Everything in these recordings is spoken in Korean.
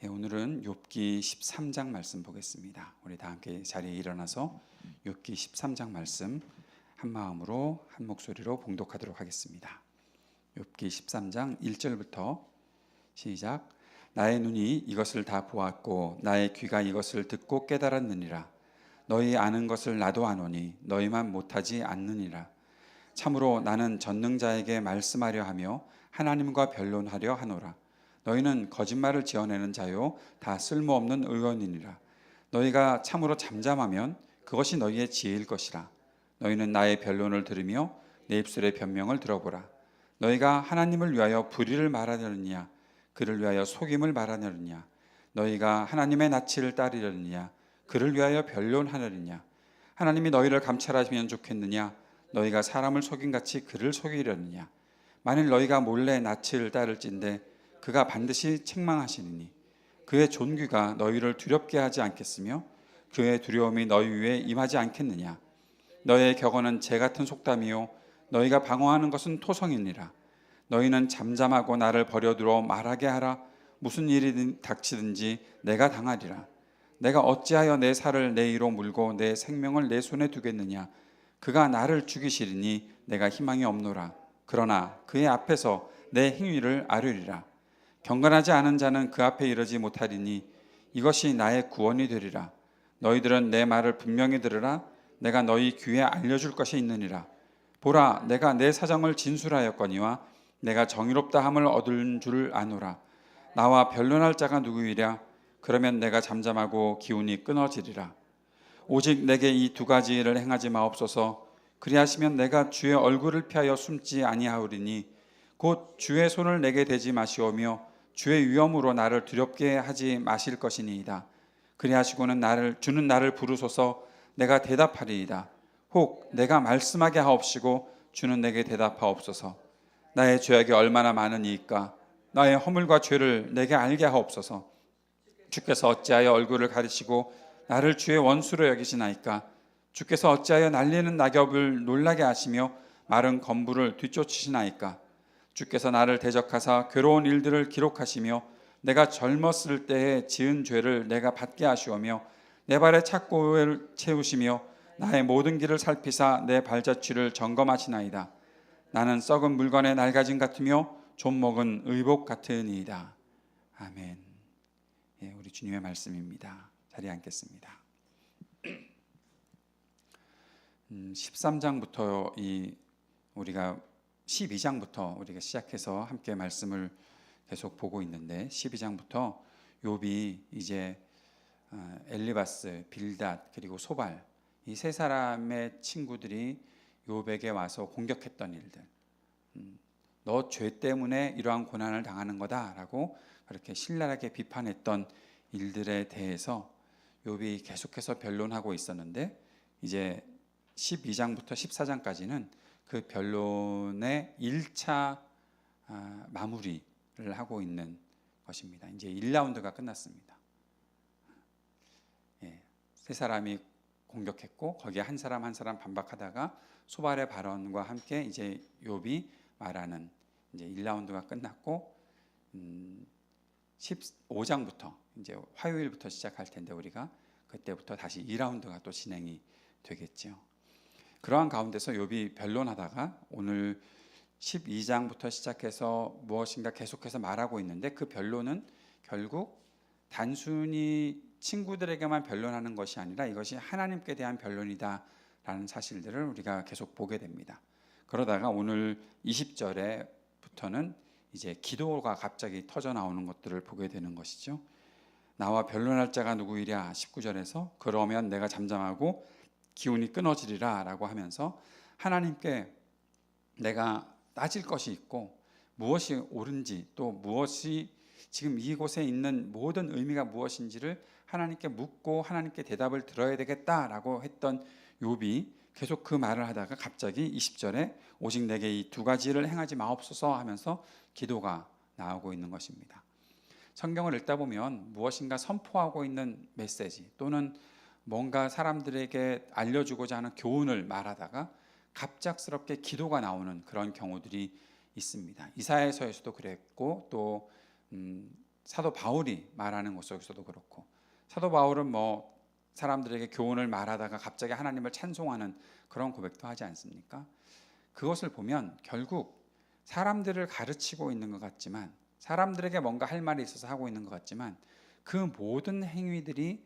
오늘은 욥기 13장 말씀 보겠습니다. 우리 다 함께 자리에 일어나서 욥기 13장 말씀 한 마음으로 한 목소리로 봉독하도록 하겠습니다. 욥기 13장 1절부터 시작. 나의 눈이 이것을 다 보았고 나의 귀가 이것을 듣고 깨달았느니라. 너희 아는 것을 나도 아노니 너희만 못하지 않느니라. 참으로 나는 전능자에게 말씀하려 하며 하나님과 변론하려 하노라. 너희는 거짓말을 지어내는 자요 다 쓸모없는 의원이니라. 너희가 참으로 잠잠하면 그것이 너희의 지혜일 것이라. 너희는 나의 변론을 들으며 내 입술의 변명을 들어보라. 너희가 하나님을 위하여 불의를 말하려느냐 그를 위하여 속임을 말하려느냐. 너희가 하나님의 낯을 따르려느냐 그를 위하여 변론하느냐. 하나님이 너희를 감찰하시면 좋겠느냐 너희가 사람을 속임같이 그를 속이려느냐. 만일 너희가 몰래 낯을 따를진대 그가 반드시 책망하시느니 그의 존귀가 너희를 두렵게 하지 않겠으며 그의 두려움이 너희 위에 임하지 않겠느냐. 너희의 격언은 재 같은 속담이요 너희가 방어하는 것은 토성이니라. 너희는 잠잠하고 나를 버려두어 말하게 하라. 무슨 일이 닥치든지 내가 당하리라. 내가 어찌하여 내 살을 내 이로 물고 내 생명을 내 손에 두겠느냐. 그가 나를 죽이시리니 내가 희망이 없노라. 그러나 그의 앞에서 내 행위를 아뢰리라. 경건하지 않은 자는 그 앞에 이르지 못하리니 이것이 나의 구원이 되리라. 너희들은 내 말을 분명히 들으라. 내가 너희 귀에 알려줄 것이 있느니라. 보라, 내가 내 사정을 진술하였거니와 내가 정의롭다 함을 얻은 줄 아노라. 나와 변론할 자가 누구이랴. 그러면 내가 잠잠하고 기운이 끊어지리라. 오직 내게 이 두 가지를 행하지 마옵소서. 그리하시면 내가 주의 얼굴을 피하여 숨지 아니하오리니 곧 주의 손을 내게 대지 마시오며 주의 위엄으로 나를 두렵게 하지 마실 것이니이다. 그리하시고는 주는 나를 부르소서. 내가 대답하리이다. 혹 내가 말씀하게 하옵시고 주는 내게 대답하옵소서. 나의 죄악이 얼마나 많으니이까. 나의 허물과 죄를 내게 알게 하옵소서. 주께서 어찌하여 얼굴을 가리시고 나를 주의 원수로 여기시나이까. 주께서 어찌하여 날리는 낙엽을 놀라게 하시며 마른 건부를 뒤쫓으시나이까. 주께서 나를 대적하사 괴로운 일들을 기록하시며 내가 젊었을 때에 지은 죄를 내가 받게 하시오며 내 발에 착고를 채우시며 나의 모든 길을 살피사 내 발자취를 점검하시나이다. 나는 썩은 물건의 낡아짐 같으며 좀 먹은 의복 같으니이다. 아멘. 우리 주님의 말씀입니다. 자리에 앉겠습니다. 13장부터 우리가 12장부터 우리가 시작해서 함께 말씀을 계속 보고 있는데 12장부터 욥이 이제 엘리바스, 빌닷 그리고 소발 이 세 사람의 친구들이 욥에게 와서 공격했던 일들, 너 죄 때문에 이러한 고난을 당하는 거다라고 그렇게 신랄하게 비판했던 일들에 대해서 욥이 계속해서 변론하고 있었는데 이제 12장부터 14장까지는 그 변론의 1차 마무리를 하고 있는 것입니다. 이제 1라운드가 끝났습니다. 세 사람이 공격했고 거기에 한 사람 한 사람 반박하다가 소발의 발언과 함께 이제 욥이 말하는 이제 1라운드가 끝났고 15장부터 이제 화요일부터 시작할 텐데 우리가 그때부터 다시 2라운드가 또 진행이 되겠죠. 그러한 가운데서 욥이 변론하다가 오늘 12장부터 시작해서 무엇인가 계속해서 말하고 있는데 그 변론은 결국 단순히 친구들에게만 변론하는 것이 아니라 이것이 하나님께 대한 변론이다라는 사실들을 우리가 계속 보게 됩니다. 그러다가 오늘 20절에부터는 이제 기도가 갑자기 터져 나오는 것들을 보게 되는 것이죠. 나와 변론할 자가 누구이랴 19절에서 그러면 내가 잠잠하고 기운이 끊어지리라 라고 하면서 하나님께 내가 따질 것이 있고 무엇이 옳은지 또 무엇이 지금 이곳에 있는 모든 의미가 무엇인지를 하나님께 묻고 하나님께 대답을 들어야 되겠다라고 했던 욥이 계속 그 말을 하다가 갑자기 20절에 오직 내게 이 두 가지를 행하지 마옵소서 하면서 기도가 나오고 있는 것입니다. 성경을 읽다 보면 무엇인가 선포하고 있는 메시지 또는 뭔가 사람들에게 알려주고자 하는 교훈을 말하다가 갑작스럽게 기도가 나오는 그런 경우들이 있습니다. 이사야서에서도 그랬고 또 사도 바울이 말하는 것 속에서도 그렇고, 사도 바울은 뭐 사람들에게 교훈을 말하다가 갑자기 하나님을 찬송하는 그런 고백도 하지 않습니까? 그것을 보면 결국 사람들을 가르치고 있는 것 같지만, 사람들에게 뭔가 할 말이 있어서 하고 있는 것 같지만, 그 모든 행위들이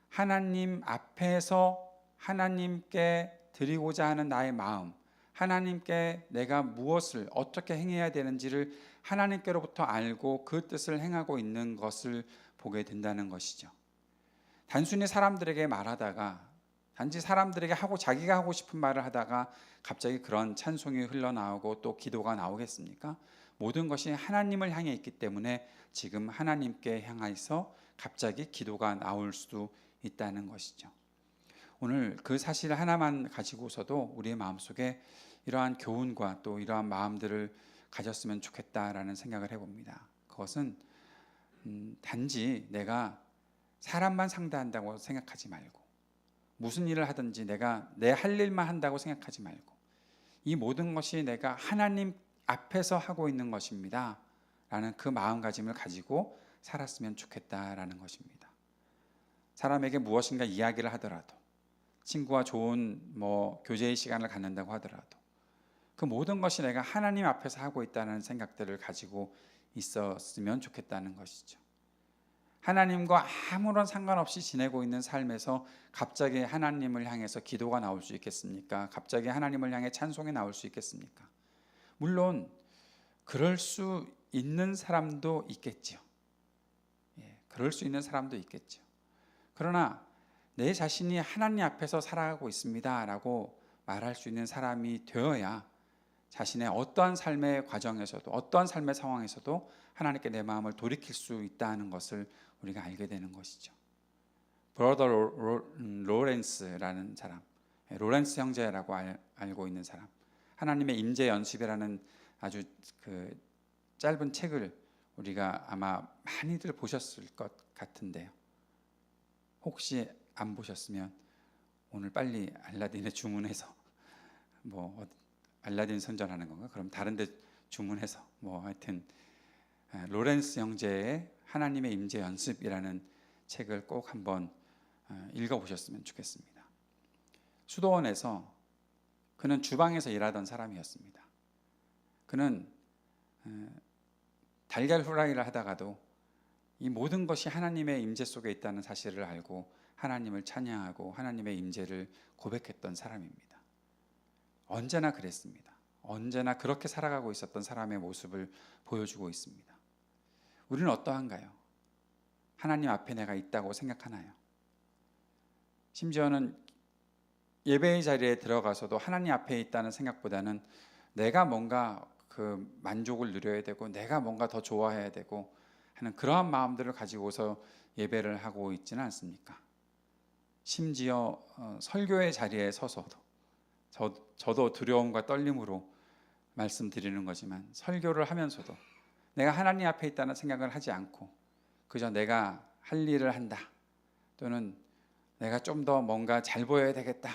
하나님 앞에서 하나님께 드리고자 하는 나의 마음, 하나님께 내가 무엇을 어떻게 행해야 되는지를 하나님께로부터 알고 그 뜻을 행하고 있는 것을 보게 된다는 것이죠. 단순히 사람들에게 말하다가, 단지 사람들에게 자기가 하고 싶은 말을 하다가 갑자기 그런 찬송이 흘러나오고 또 기도가 나오겠습니까? 모든 것이 하나님을 향해 있기 때문에 지금 하나님께 향해서 갑자기 기도가 나올 수도 있다는 것이죠. 오늘 그 사실 하나만 가지고서도 우리의 마음속에 이러한 교훈과 또 이러한 마음들을 가졌으면 좋겠다라는 생각을 해봅니다. 그것은 단지 내가 사람만 상대한다고 생각하지 말고, 무슨 일을 하든지 내가 내 할 일만 한다고 생각하지 말고, 이 모든 것이 내가 하나님 앞에서 하고 있는 것입니다 라는 그 마음가짐을 가지고 살았으면 좋겠다라는 것입니다. 사람에게 무엇인가 이야기를 하더라도, 친구와 좋은 교제의 시간을 갖는다고 하더라도, 그 모든 것이 내가 하나님 앞에서 하고 있다는 생각들을 가지고 있었으면 좋겠다는 것이죠. 하나님과 아무런 상관없이 지내고 있는 삶에서 갑자기 하나님을 향해서 기도가 나올 수 있겠습니까? 갑자기 하나님을 향해 찬송이 나올 수 있겠습니까? 물론 그럴 수 있는 사람도 있겠죠. 그럴 수 있는 사람도 있겠죠. 그러나 내 자신이 하나님 앞에서 살아가고 있습니다 라고 말할 수 있는 사람이 되어야 자신의 어떠한 삶의 과정에서도, 어떠한 삶의 상황에서도 하나님께 내 마음을 돌이킬 수 있다는 것을 우리가 알게 되는 것이죠. 브로더 로렌스라는 사람, 로렌스 형제라고 알고 있는 사람, 하나님의 임재 연습이라는 아주 그 짧은 책을 우리가 아마 많이들 보셨을 것 같은데요. 혹시 안 보셨으면 오늘 빨리 알라딘에 주문해서 알라딘 선전하는 건가? 그럼 다른 데 주문해서 하여튼 로렌스 형제의 하나님의 임재 연습이라는 책을 꼭 한번 읽어보셨으면 좋겠습니다. 수도원에서 그는 주방에서 일하던 사람이었습니다. 그는 달걀 후라이를 하다가도 이 모든 것이 하나님의 임재 속에 있다는 사실을 알고 하나님을 찬양하고 하나님의 임재를 고백했던 사람입니다. 언제나 그랬습니다. 언제나 그렇게 살아가고 있었던 사람의 모습을 보여주고 있습니다. 우리는 어떠한가요? 하나님 앞에 내가 있다고 생각하나요? 심지어는 예배의 자리에 들어가서도 하나님 앞에 있다는 생각보다는 내가 뭔가 그 만족을 누려야 되고, 내가 뭔가 더 좋아해야 되고 하는 그러한 마음들을 가지고서 예배를 하고 있지는 않습니까? 심지어 설교의 자리에 서서도 저도 두려움과 떨림으로 말씀드리는 거지만, 설교를 하면서도 내가 하나님 앞에 있다는 생각을 하지 않고 그저 내가 할 일을 한다, 또는 내가 좀 더 뭔가 잘 보여야 되겠다,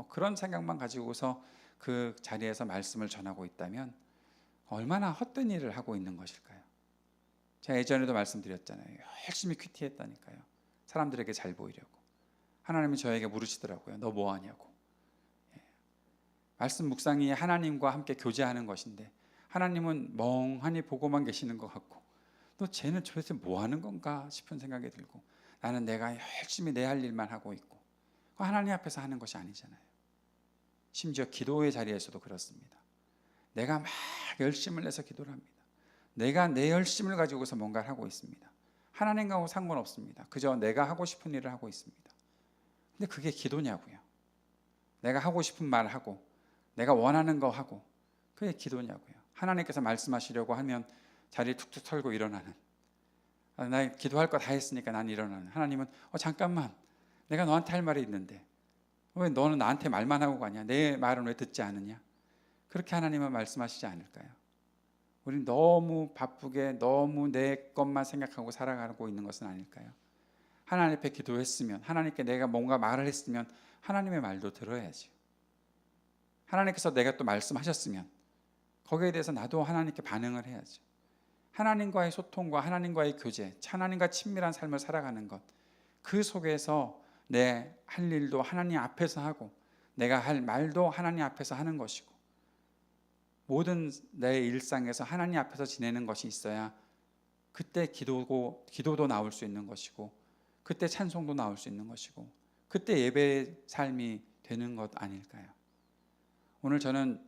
그런 생각만 가지고서 그 자리에서 말씀을 전하고 있다면 얼마나 헛된 일을 하고 있는 것일까요? 제가 예전에도 말씀드렸잖아요. 열심히 큐티했다니까요. 사람들에게 잘 보이려고. 하나님이 저에게 물으시더라고요. 너 뭐 하냐고. 말씀 묵상이 하나님과 함께 교제하는 것인데 하나님은 멍하니 보고만 계시는 것 같고, 또 쟤는 도대체 뭐 하는 건가 싶은 생각이 들고, 나는 내가 열심히 내 할 일만 하고 있고, 하나님 앞에서 하는 것이 아니잖아요. 심지어 기도의 자리에서도 그렇습니다. 내가 막 열심을 내서 기도를 합니다. 내가 내 열심을 가지고서 뭔가를 하고 있습니다. 하나님과는 상관없습니다. 그저 내가 하고 싶은 일을 하고 있습니다. 근데 그게 기도냐고요? 내가 하고 싶은 말 하고 내가 원하는 거 하고 그게 기도냐고요? 하나님께서 말씀하시려고 하면 자리 툭툭 털고 일어나는, 나 기도할 거 다 했으니까 난 일어나는, 하나님은 잠깐만 내가 너한테 할 말이 있는데 왜 너는 나한테 말만 하고 가냐? 내 말은 왜 듣지 않느냐? 그렇게 하나님은 말씀하시지 않을까요? 우리는 너무 바쁘게 너무 내 것만 생각하고 살아가고 있는 것은 아닐까요? 하나님 앞에 기도했으면, 하나님께 내가 뭔가 말을 했으면 하나님의 말도 들어야지. 하나님께서 내가 또 말씀하셨으면 거기에 대해서 나도 하나님께 반응을 해야죠. 하나님과의 소통과 하나님과의 교제, 하나님과 친밀한 삶을 살아가는 것, 그 속에서 내 할 일도 하나님 앞에서 하고 내가 할 말도 하나님 앞에서 하는 것이고, 모든 내 일상에서 하나님 앞에서 지내는 것이 있어야 그때 기도도 나올 수 있는 것이고, 그때 찬송도 나올 수 있는 것이고, 그때 예배의 삶이 되는 것 아닐까요? 오늘 저는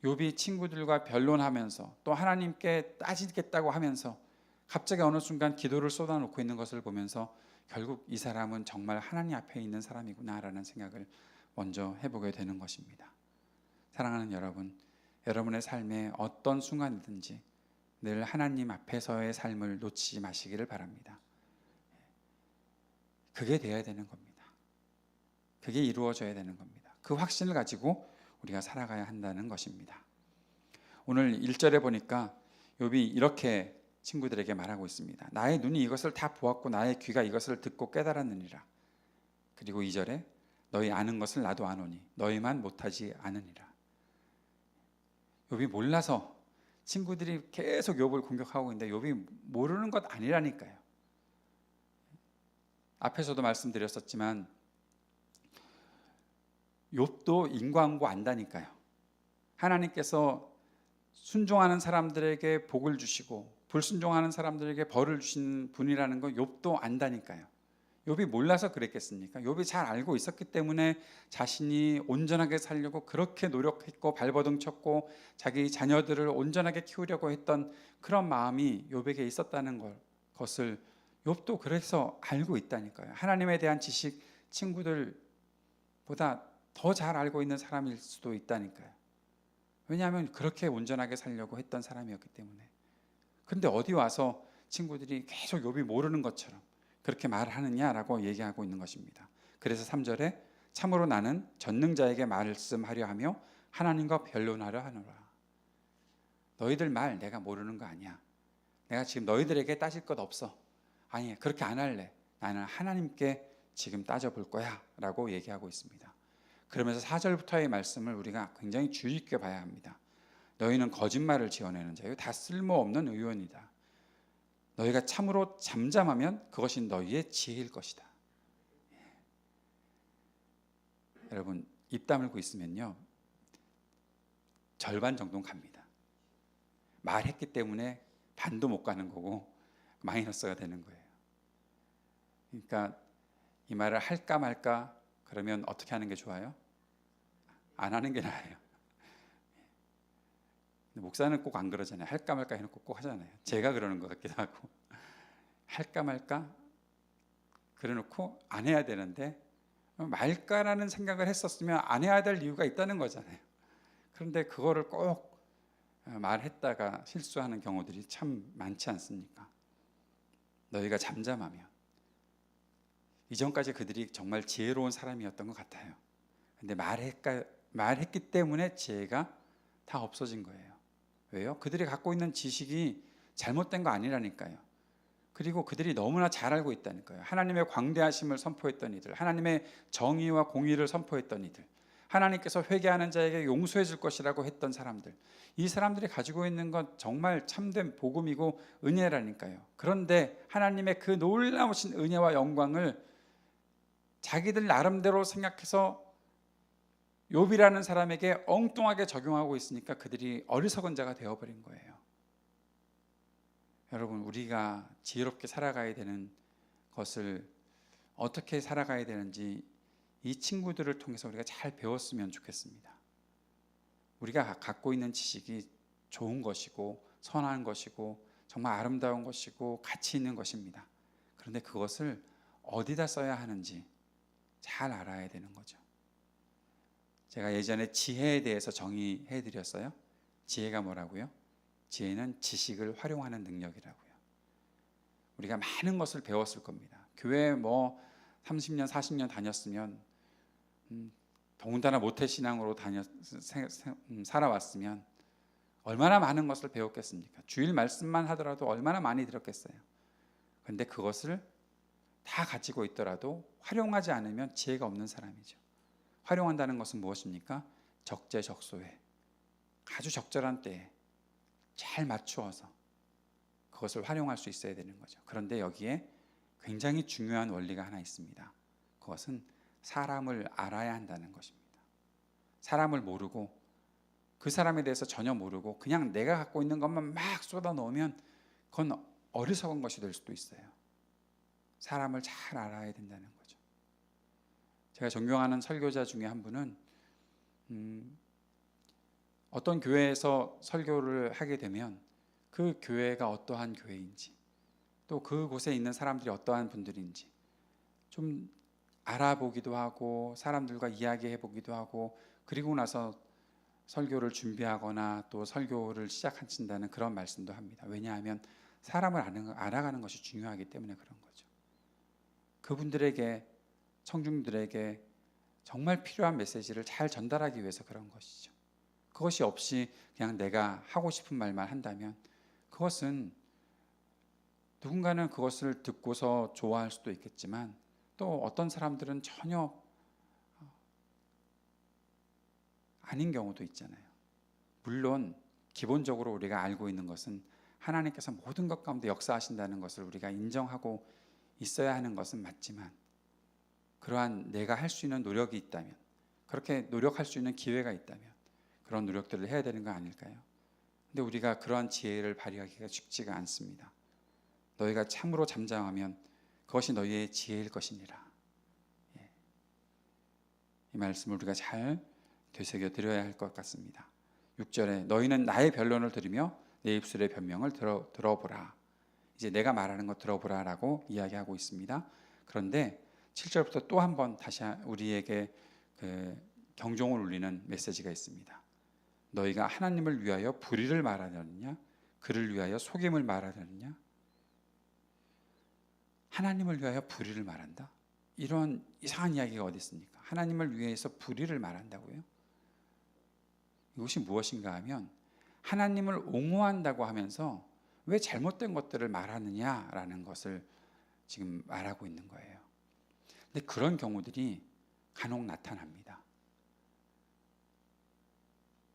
욥이 친구들과 변론하면서 또 하나님께 따지겠다고 하면서 갑자기 어느 순간 기도를 쏟아놓고 있는 것을 보면서 결국 이 사람은 정말 하나님 앞에 있는 사람이구나라는 생각을 먼저 해보게 되는 것입니다. 사랑하는 여러분, 여러분의 삶에 어떤 순간이든지 늘 하나님 앞에서의 삶을 놓치지 마시기를 바랍니다. 그게 돼야 되는 겁니다. 그게 이루어져야 되는 겁니다. 그 확신을 가지고 우리가 살아가야 한다는 것입니다. 오늘 1절에 보니까 욥이 이렇게 친구들에게 말하고 있습니다. 나의 눈이 이것을 다 보았고 나의 귀가 이것을 듣고 깨달았느니라. 그리고 2절에 너희 아는 것을 나도 아노니 너희만 못하지 않으니라. 욥이 몰라서 친구들이 계속 욥을 공격하고 있는데 욥이 모르는 것 아니라니까요. 앞에서도 말씀드렸었지만 욥도 인과응보 안다니까요. 하나님께서 순종하는 사람들에게 복을 주시고 불순종하는 사람들에게 벌을 주신 분이라는 거 욥도 안다니까요. 욥이 몰라서 그랬겠습니까? 욥이 잘 알고 있었기 때문에 자신이 온전하게 살려고 그렇게 노력했고 발버둥 쳤고 자기 자녀들을 온전하게 키우려고 했던 그런 마음이 욥에게 있었다는 것을 욥도 그래서 알고 있다니까요. 하나님에 대한 지식 친구들보다 더 잘 알고 있는 사람일 수도 있다니까요. 왜냐하면 그렇게 온전하게 살려고 했던 사람이었기 때문에. 근데 어디 와서 친구들이 계속 욥이 모르는 것처럼 그렇게 말하느냐라고 얘기하고 있는 것입니다. 그래서 3절에 참으로 나는 전능자에게 말씀하려 하며 하나님과 변론하려 하노라. 너희들 말 내가 모르는 거 아니야. 내가 지금 너희들에게 따질 것 없어. 아니, 그렇게 안 할래. 나는 하나님께 지금 따져볼 거야 라고 얘기하고 있습니다. 그러면서 4절부터의 말씀을 우리가 굉장히 주의 있게 봐야 합니다. 너희는 거짓말을 지어내는 자요 다 쓸모없는 의원이다. 너희가 참으로 잠잠하면 그것이 너희의 지혜일 것이다. 여러분, 입 다물고 있으면요 절반 정도는 갑니다. 말했기 때문에 반도 못 가는 거고 마이너스가 되는 거예요. 그러니까 이 말을 할까 말까 그러면 어떻게 하는 게 좋아요? 안 하는 게 나아요. 목사는 꼭 안 그러잖아요. 할까 말까 해놓고 꼭 하잖아요. 제가 그러는 것 같기도 하고. 할까 말까 그래놓고 안 해야 되는데 말까라는 생각을 했었으면 안 해야 될 이유가 있다는 거잖아요. 그런데 그거를 꼭 말했다가 실수하는 경우들이 참 많지 않습니까? 너희가 잠잠하면. 이전까지 그들이 정말 지혜로운 사람이었던 것 같아요. 근데 말했기 때문에 지혜가 다 없어진 거예요. 왜요? 그들이 갖고 있는 지식이 잘못된 거 아니라니까요. 그리고 그들이 너무나 잘 알고 있다니까요. 하나님의 광대하심을 선포했던 이들, 하나님의 정의와 공의를 선포했던 이들, 하나님께서 회개하는 자에게 용서해 줄 것이라고 했던 사람들, 이 사람들이 가지고 있는 건 정말 참된 복음이고 은혜라니까요. 그런데 하나님의 그 놀라우신 은혜와 영광을 자기들 나름대로 생각해서 욥이라는 사람에게 엉뚱하게 적용하고 있으니까 그들이 어리석은 자가 되어버린 거예요. 여러분, 우리가 지혜롭게 살아가야 되는 것을 어떻게 살아가야 되는지 이 친구들을 통해서 우리가 잘 배웠으면 좋겠습니다. 우리가 갖고 있는 지식이 좋은 것이고 선한 것이고 정말 아름다운 것이고 가치 있는 것입니다. 그런데 그것을 어디다 써야 하는지 잘 알아야 되는 거죠. 제가 예전에 지혜에 대해서 정의해 드렸어요. 지혜가 뭐라고요? 지혜는 지식을 활용하는 능력이라고요. 우리가 많은 것을 배웠을 겁니다. 교회 30년, 40년 다녔으면 더군다나 모태신앙으로 살아왔으면 얼마나 많은 것을 배웠겠습니까? 주일 말씀만 하더라도 얼마나 많이 들었겠어요. 그런데 그것을 다 가지고 있더라도 활용하지 않으면 지혜가 없는 사람이죠. 활용한다는 것은 무엇입니까? 적재적소에 아주 적절한 때에 잘 맞추어서 그것을 활용할 수 있어야 되는 거죠. 그런데 여기에 굉장히 중요한 원리가 하나 있습니다. 그것은 사람을 알아야 한다는 것입니다. 사람을 모르고 그 사람에 대해서 전혀 모르고 그냥 내가 갖고 있는 것만 막 쏟아 넣으면 그건 어리석은 것이 될 수도 있어요. 사람을 잘 알아야 된다는 거죠. 제가 존경하는 설교자 중에 한 분은 어떤 교회에서 설교를 하게 되면 그 교회가 어떠한 교회인지 또 그곳에 있는 사람들이 어떠한 분들인지 좀 알아보기도 하고 사람들과 이야기해 보기도 하고 그리고 나서 설교를 준비하거나 또 설교를 시작하신다는 그런 말씀도 합니다. 왜냐하면 사람을 알아가는 것이 중요하기 때문에 그런 거죠. 그분들에게 청중들에게 정말 필요한 메시지를 잘 전달하기 위해서 그런 것이죠. 그것이 없이 그냥 내가 하고 싶은 말만 한다면 그것은 누군가는 그것을 듣고서 좋아할 수도 있겠지만 또 어떤 사람들은 전혀 아닌 경우도 있잖아요. 물론 기본적으로 우리가 알고 있는 것은 하나님께서 모든 것 가운데 역사하신다는 것을 우리가 인정하고 있어야 하는 것은 맞지만 그러한 내가 할 수 있는 노력이 있다면 그렇게 노력할 수 있는 기회가 있다면 그런 노력들을 해야 되는 거 아닐까요? 근데 우리가 그러한 지혜를 발휘하기가 쉽지가 않습니다. 너희가 참으로 잠잠하면 그것이 너희의 지혜일 것이니라. 이 말씀을 우리가 잘 되새겨 드려야 할 것 같습니다. 6절에 너희는 나의 변론을 들으며 내 입술의 변명을 들어보라. 이제 내가 말하는 것 들어보라라고 이야기하고 있습니다. 그런데 7절부터 또 한 번 다시 우리에게 그 경종을 울리는 메시지가 있습니다. 너희가 하나님을 위하여 불의를 말하느냐 그를 위하여 속임을 말하느냐. 하나님을 위하여 불의를 말한다? 이런 이상한 이야기가 어디 있습니까? 하나님을 위해서 불의를 말한다고요? 이것이 무엇인가 하면 하나님을 옹호한다고 하면서 왜 잘못된 것들을 말하느냐라는 것을 지금 말하고 있는 거예요. 근데 그런 경우들이 간혹 나타납니다.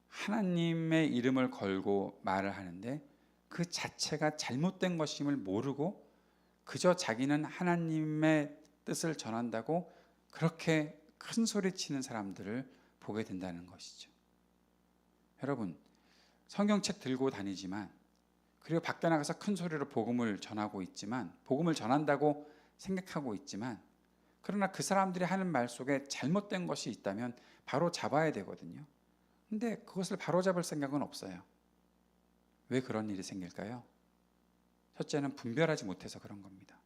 하나님의 이름을 걸고 말을 하는데 그 자체가 잘못된 것임을 모르고 그저 자기는 하나님의 뜻을 전한다고 그렇게 큰 소리 치는 사람들을 보게 된다는 것이죠. 여러분, 성경책 들고 다니지만 그리고 밖에 나가서 큰 소리로 복음을 전하고 있지만 복음을 전한다고 생각하고 있지만 그러나 그 사람들이 하는 말 속에 잘못된 것이 있다면 바로 잡아야 되거든요. 근데 그것을 바로 잡을 생각은 없어요. 왜 그런 일이 생길까요? 첫째는 분별하지 못해서 그런 겁니다.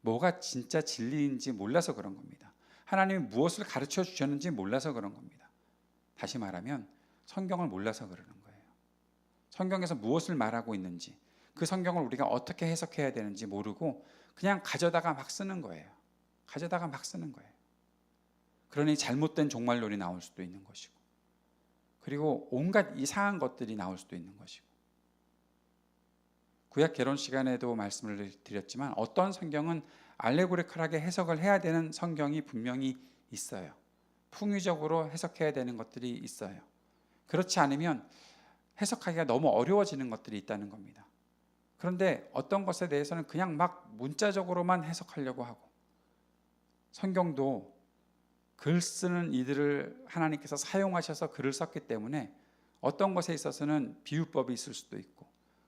뭐가 진짜 진리인지 몰라서 그런 겁니다. 하나님이 무엇을 가르쳐 주셨는지 몰라서 그런 겁니다. 다시 말하면 성경을 몰라서 그러는 거예요. 성경에서 무엇을 말하고 있는지 그 성경을 우리가 어떻게 해석해야 되는지 모르고 그냥 가져다가 막 쓰는 거예요. 가져다가 막 쓰는 거예요. 그러니 잘못된 종말론이 나올 수도 있는 것이고 그리고 온갖 이상한 것들이 나올 수도 있는 것이고 구약 개론 시간에도 말씀을 드렸지만 어떤 성경은 알레고리컬하게 해석을 해야 되는 성경이 분명히 있어요. 풍의적으로 해석해야 되는 것들이 있어요. 그렇지 않으면 해석하기가 너무 어려워지는 것들이 있다는 겁니다. 그런데 어떤 것에 대해서는 그냥 막 문자적으로만 해석하려고 하고 성경도 글 쓰는 이들을 하나님께서 사용하셔서 글을 썼기 때문에 어떤 것에 있어서는 비유법이 있을 수도 있고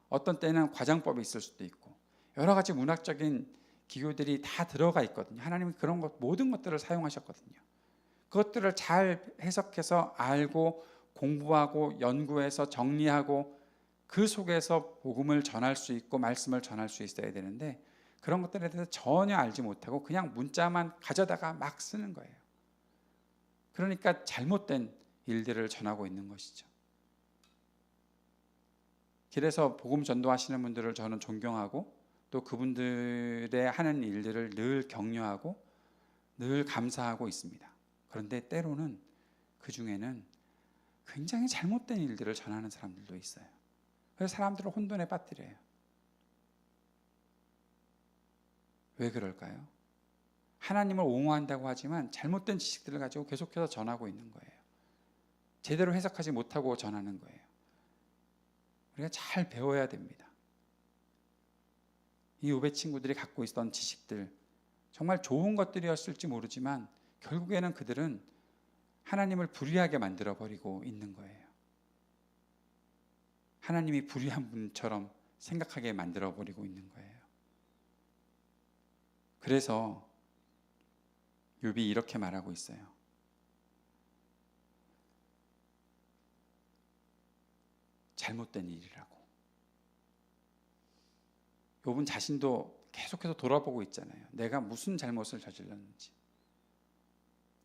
어떤 때는 과장법이 있을 수도 있고 여러 가지 문학적인 기교들이 다 들어가 있거든요. 하나님이 그런 것 모든 것들을 사용하셨거든요. 그것들을 잘 해석해서 알고 공부하고 연구해서 정리하고 그 속에서 복음을 전할 수 있고 말씀을 전할 수 있어야 되는데 그런 것들에 대해서 전혀 알지 못하고 그냥 문자만 가져다가 막 쓰는 거예요. 그러니까 잘못된 일들을 전하고 있는 것이죠. 길에서 복음 전도하시는 분들을 저는 존경하고 또 그분들의 하는 일들을 늘 격려하고 늘 감사하고 있습니다. 그런데 때로는 그 중에는 굉장히 잘못된 일들을 전하는 사람들도 있어요. 그래서 사람들을 혼돈에 빠뜨려요. 왜 그럴까요? 하나님을 옹호한다고 하지만 잘못된 지식들을 가지고 계속해서 전하고 있는 거예요. 제대로 해석하지 못하고 전하는 거예요. 우리가 잘 배워야 됩니다. 이 욥의 친구들이 갖고 있었던 지식들, 정말 좋은 것들이었을지 모르지만 결국에는 그들은 하나님을 불의하게 만들어 버리고 있는 거예요. 하나님이 불의한 분처럼 생각하게 만들어 버리고 있는 거예요. 그래서 욥이 이렇게 말하고 있어요. 잘못된 일이라고. 욥은 자신도 계속해서 돌아보고 있잖아요. 내가 무슨 잘못을 저질렀는지.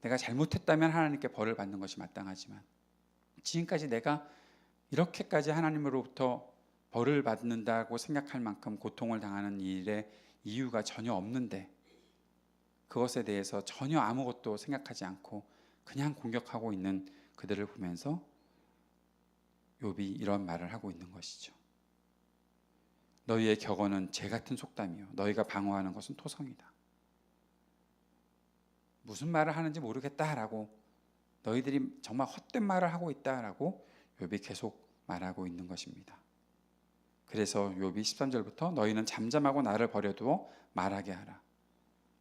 내가 잘못했다면 하나님께 벌을 받는 것이 마땅하지만 지금까지 내가 이렇게까지 하나님으로부터 벌을 받는다고 생각할 만큼 고통을 당하는 일에 이유가 전혀 없는데 그것에 대해서 전혀 아무것도 생각하지 않고 그냥 공격하고 있는 그들을 보면서 욥이 이런 말을 하고 있는 것이죠. 너희의 격언은 재 같은 속담이요 너희가 방어하는 것은 토성이다. 무슨 말을 하는지 모르겠다라고, 너희들이 정말 헛된 말을 하고 있다라고 욥이 계속 말하고 있는 것입니다. 그래서 욥이 13절부터 너희는 잠잠하고 나를 버려두어 말하게 하라.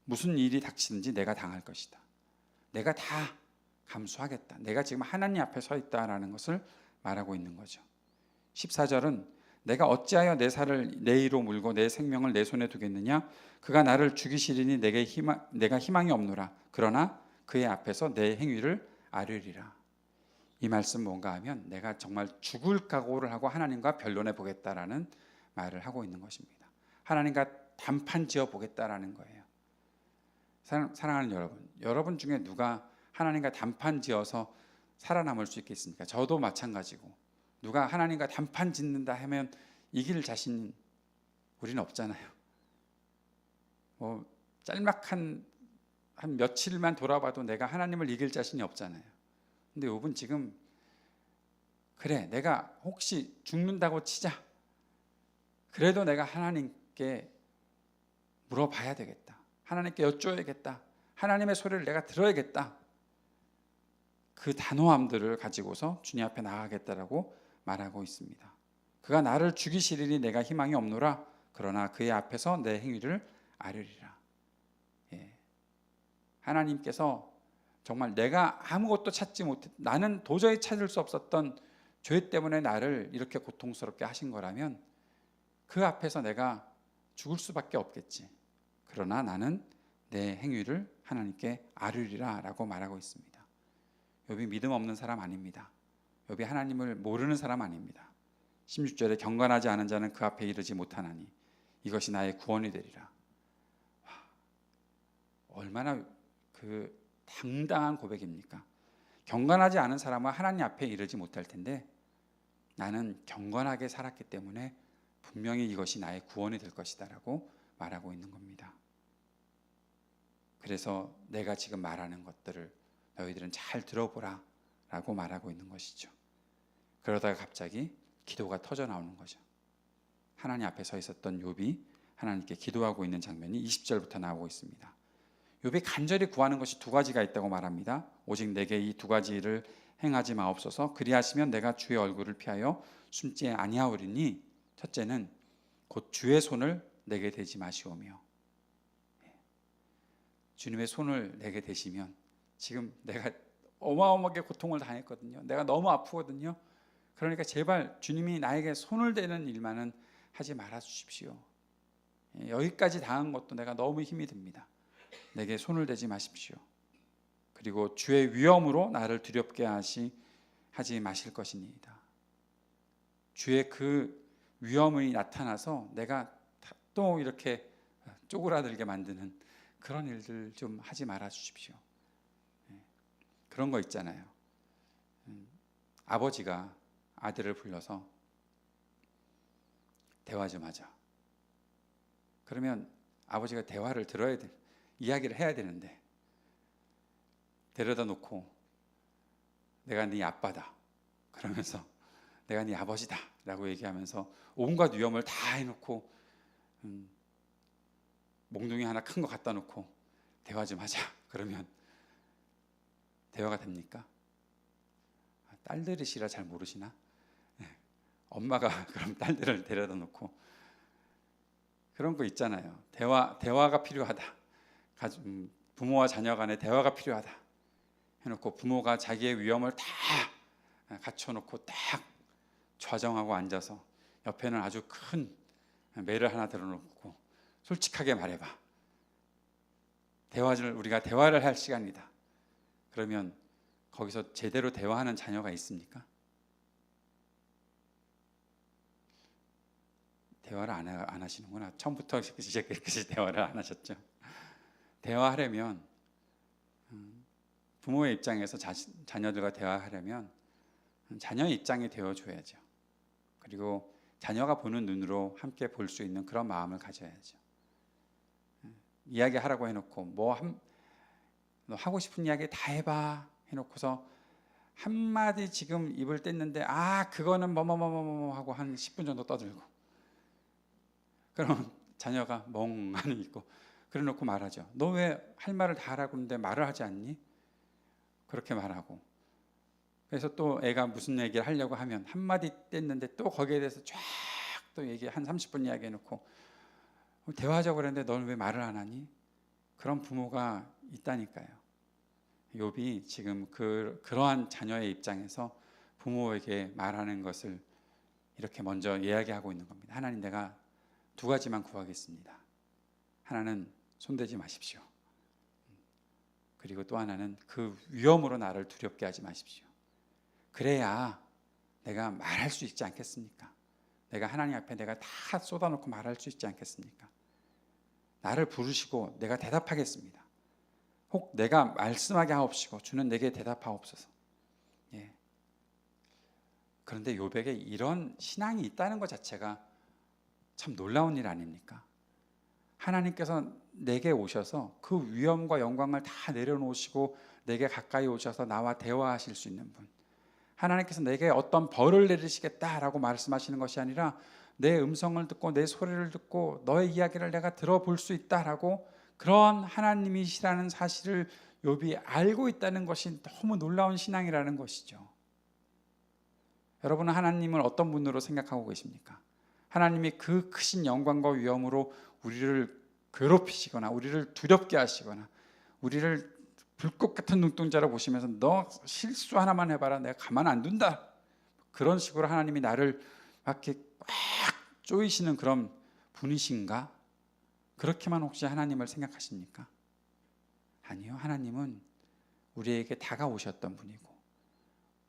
무슨 일이 닥치든지 내가 당할 것이다. 내가 다 감수하겠다. 내가 지금 하나님 앞에 서 있다라는 것을 말하고 있는 거죠. 14절은 내가 어찌하여 내 살을 내 이로 물고 내 생명을 내 손에 두겠느냐. 그가 나를 죽이시리니 내가 희망이 없노라. 그러나 그의 앞에서 내 행위를 아뢰리라. 이 말씀 뭔가 하면 내가 정말 죽을 각오를 하고 하나님과 변론해 보겠다라는 말을 하고 있는 것입니다. 하나님과 단판 지어 보겠다라는 거예요. 사랑하는 여러분 중에 누가 하나님과 단판 지어서 살아남을 수 있겠습니까? 저도 마찬가지고, 누가 하나님과 단판 짓는다 하면 이길 자신 우리는 없잖아요. 짤막한 한 며칠만 돌아봐도 내가 하나님을 이길 자신이 없잖아요. 근데 욥은 지금 그래, 내가 혹시 죽는다고 치자. 그래도 내가 하나님께 물어봐야 되겠다. 하나님께 여쭈어야겠다. 하나님의 소리를 내가 들어야겠다. 그 단호함들을 가지고서 주님 앞에 나가겠다라고 말하고 있습니다. 그가 나를 죽이시리니 내가 희망이 없노라. 그러나 그의 앞에서 내 행위를 아뢰리라. 하나님께서 정말 내가 아무것도 찾지 못해, 나는 도저히 찾을 수 없었던 죄 때문에 나를 이렇게 고통스럽게 하신 거라면 그 앞에서 내가 죽을 수밖에 없겠지. 그러나 나는 내 행위를 하나님께 아뢰리라 라고 말하고 있습니다. 욥이 믿음 없는 사람 아닙니다. 욥이 하나님을 모르는 사람 아닙니다. 16절에 경건하지 않은 자는 그 앞에 이르지 못하나니 이것이 나의 구원이 되리라. 얼마나 그 당당한 고백입니까? 경건하지 않은 사람은 하나님 앞에 이르지 못할 텐데 나는 경건하게 살았기 때문에 분명히 이것이 나의 구원이 될 것이다 라고 말하고 있는 겁니다. 그래서 내가 지금 말하는 것들을 너희들은 잘 들어보라 라고 말하고 있는 것이죠. 그러다가 갑자기 기도가 터져 나오는 거죠. 하나님 앞에 서 있었던 욥이 하나님께 기도하고 있는 장면이 20절부터 나오고 있습니다. 욥이 간절히 구하는 것이 두 가지가 있다고 말합니다. 오직 내게 이 두 가지를 행하지 마옵소서. 그리하시면 내가 주의 얼굴을 피하여 숨지 아니하오리니 첫째는 곧 주의 손을 내게 대지 마시오며. 주님의 손을 내게 대시면, 지금 내가 어마어마하게 고통을 당했거든요. 내가 너무 아프거든요. 그러니까 제발 주님이 나에게 손을 대는 일만은 하지 말아 주십시오. 여기까지 당한 것도 내가 너무 힘이 듭니다. 내게 손을 대지 마십시오. 그리고 주의 위엄으로 나를 두렵게 하지 마실 것이니이다. 주의 그 위엄이 나타나서 내가 또 이렇게 쪼그라들게 만드는 그런 일들 좀 하지 말아 주십시오. 그런 거 있잖아요. 아버지가 아들을 불러서 대화 좀 하자. 그러면 아버지가 대화를 들어야 돼. 이야기를 해야 되는데 데려다 놓고 내가 네 아빠다 그러면서 내가 네 아버지다 라고 얘기하면서 온갖 위험을 다 해놓고 몽둥이 하나 큰 거 갖다 놓고 대화 좀 하자 그러면 대화가 됩니까? 딸들이시라 잘 모르시나? 엄마가 그럼 딸들을 데려다 놓고 그런 거 있잖아요. 대화가 필요하다. 부모와 자녀 간의 대화가 필요하다 해놓고 부모가 자기의 위험을 다 갖춰놓고 딱 좌정하고 앉아서 옆에는 아주 큰 매를 하나 들어놓고 솔직하게 말해봐. 우리가 대화를 할 시간이다. 그러면 거기서 제대로 대화하는 자녀가 있습니까? 대화를 안 하시는구나. 처음부터 이제까지 대화를 안 하셨죠. 대화하려면 부모의 입장에서 자녀들과 대화하려면 자녀의 입장이 되어줘야죠. 그리고 자녀가 보는 눈으로 함께 볼 수 있는 그런 마음을 가져야죠. 이야기하라고 해놓고 너 하고 싶은 이야기 다 해봐 해놓고서 한마디 지금 입을 뗐는데 그거는 뭐뭐뭐뭐 하고 한 10분 정도 떠들고 그러면 자녀가 멍하니 있고 그래 놓고 말하죠. 너 왜 할 말을 다 하라고 하는데 말을 하지 않니? 그렇게 말하고 그래서 또 애가 무슨 얘기를 하려고 하면 한마디 뗐는데 또 거기에 대해서 쫙 또 얘기 한 30분 이야기해 놓고 대화하자고 그랬는데 너는 왜 말을 안 하니? 그런 부모가 있다니까요. 욥이 지금 그러한 자녀의 입장에서 부모에게 말하는 것을 이렇게 먼저 이야기하고 있는 겁니다. 하나님, 내가 두 가지만 구하겠습니다. 하나는 손대지 마십시오. 그리고 또 하나는 그 위험으로 나를 두렵게 하지 마십시오. 그래야 내가 말할 수 있지 않겠습니까? 내가 하나님 앞에 내가 다 쏟아놓고 말할 수 있지 않겠습니까? 나를 부르시고 내가 대답하겠습니다. 혹 내가 말씀하게 하옵시고 주는 내게 대답하옵소서. 예. 그런데 욥에게 이런 신앙이 있다는 것 자체가 참 놀라운 일 아닙니까? 하나님께서 내게 오셔서 그 위엄과 영광을 다 내려놓으시고 내게 가까이 오셔서 나와 대화하실 수 있는 분, 하나님께서 내게 어떤 벌을 내리시겠다라고 말씀하시는 것이 아니라 내 음성을 듣고 내 소리를 듣고 너의 이야기를 내가 들어볼 수 있다라고 그런 하나님이시라는 사실을 욥이 알고 있다는 것이 너무 놀라운 신앙이라는 것이죠. 여러분은 하나님을 어떤 분으로 생각하고 계십니까? 하나님이 그 크신 영광과 위엄으로 우리를 괴롭히시거나 우리를 두렵게 하시거나 우리를 불꽃 같은 눈동자로 보시면서 너 실수 하나만 해봐라 내가 가만 안 둔다, 그런 식으로 하나님이 나를 이렇게 꽉 조이시는 그런 분이신가? 그렇게만 혹시 하나님을 생각하십니까? 아니요. 하나님은 우리에게 다가오셨던 분이고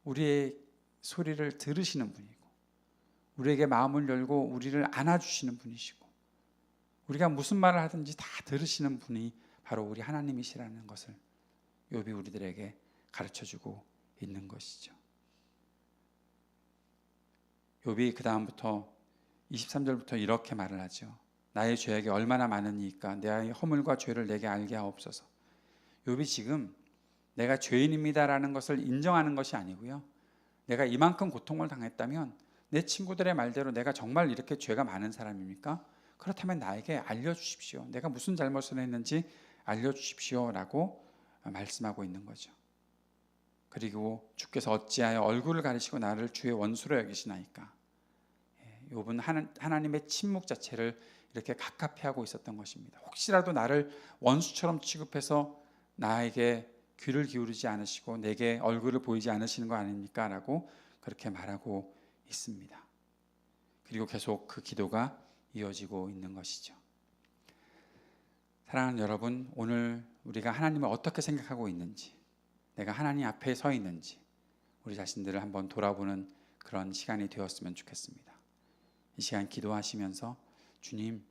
우리의 소리를 들으시는 분이고 우리에게 마음을 열고 우리를 안아주시는 분이시고 우리가 무슨 말을 하든지 다 들으시는 분이 바로 우리 하나님이시라는 것을 욥이 우리들에게 가르쳐주고 있는 것이죠. 욥이 그 다음부터 23절부터 이렇게 말을 하죠. 나의 죄악이 얼마나 많으니까 내 허물과 죄를 내게 알게 하옵소서. 욥이 지금 내가 죄인입니다라는 것을 인정하는 것이 아니고요, 내가 이만큼 고통을 당했다면 내 친구들의 말대로 내가 정말 이렇게 죄가 많은 사람입니까? 그렇다면 나에게 알려주십시오. 내가 무슨 잘못을 했는지 알려주십시오 라고 말씀하고 있는 거죠. 그리고 주께서 어찌하여 얼굴을 가리시고 나를 주의 원수로 여기시나이까. 욥은 하나님의 침묵 자체를 이렇게 갑갑해하고 있었던 것입니다. 혹시라도 나를 원수처럼 취급해서 나에게 귀를 기울이지 않으시고 내게 얼굴을 보이지 않으시는 거 아닙니까? 라고 그렇게 말하고 있습니다. 그리고 계속 그 기도가 이어지고 있는 것이죠. 사랑하는 여러분, 오늘 우리가 하나님을 어떻게 생각하고 있는지, 내가 하나님 앞에 서 있는지 우리 자신들을 한번 돌아보는 그런 시간이 되었으면 좋겠습니다. 이 시간 기도하시면서 주님,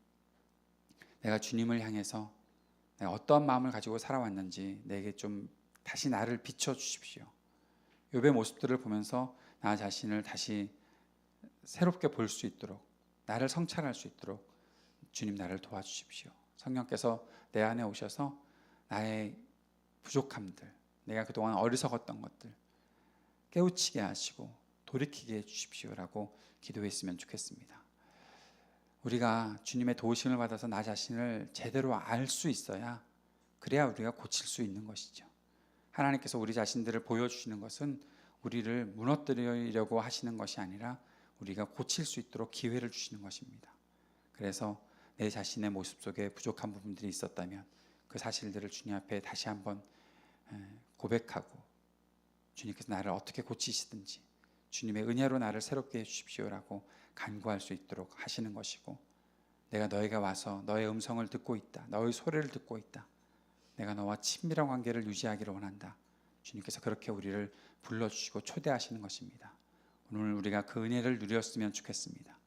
내가 주님을 향해서 내가 어떠한 마음을 가지고 살아왔는지 내게 좀 다시 나를 비춰주십시오. 욥의 모습들을 보면서 나 자신을 다시 새롭게 볼 수 있도록, 나를 성찰할 수 있도록 주님 나를 도와주십시오. 성령께서 내 안에 오셔서 나의 부족함들, 내가 그동안 어리석었던 것들 깨우치게 하시고 돌이키게 해주십시오라고 기도했으면 좋겠습니다. 우리가 주님의 도우심을 받아서 나 자신을 제대로 알 수 있어야, 그래야 우리가 고칠 수 있는 것이죠. 하나님께서 우리 자신들을 보여주시는 것은 우리를 무너뜨리려고 하시는 것이 아니라 우리가 고칠 수 있도록 기회를 주시는 것입니다. 그래서 내 자신의 모습 속에 부족한 부분들이 있었다면 그 사실들을 주님 앞에 다시 한번 고백하고 주님께서 나를 어떻게 고치시든지 주님의 은혜로 나를 새롭게 해주십시오라고 간구할 수 있도록 하시는 것이고, 내가 너희가 와서 너의 음성을 듣고 있다, 너의 소리를 듣고 있다, 내가 너와 친밀한 관계를 유지하기를 원한다, 주님께서 그렇게 우리를 불러주시고 초대하시는 것입니다. 오늘 우리가 그 은혜를 누렸으면 좋겠습니다.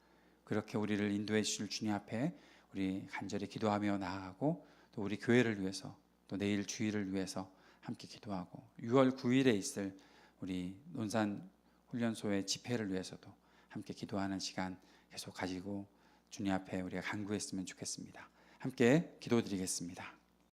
그렇게 우리를 인도해 주실 주님 앞에 우리 간절히 기도하며 나아가고, 또 우리 교회를 위해서, 또 내일 주일을 위해서 함께 기도하고, 6월 9일에 있을 우리 논산 훈련소의 집회를 위해서도 함께 기도하는 시간 계속 가지고 주님 앞에 우리가 간구했으면 좋겠습니다. 함께 기도드리겠습니다.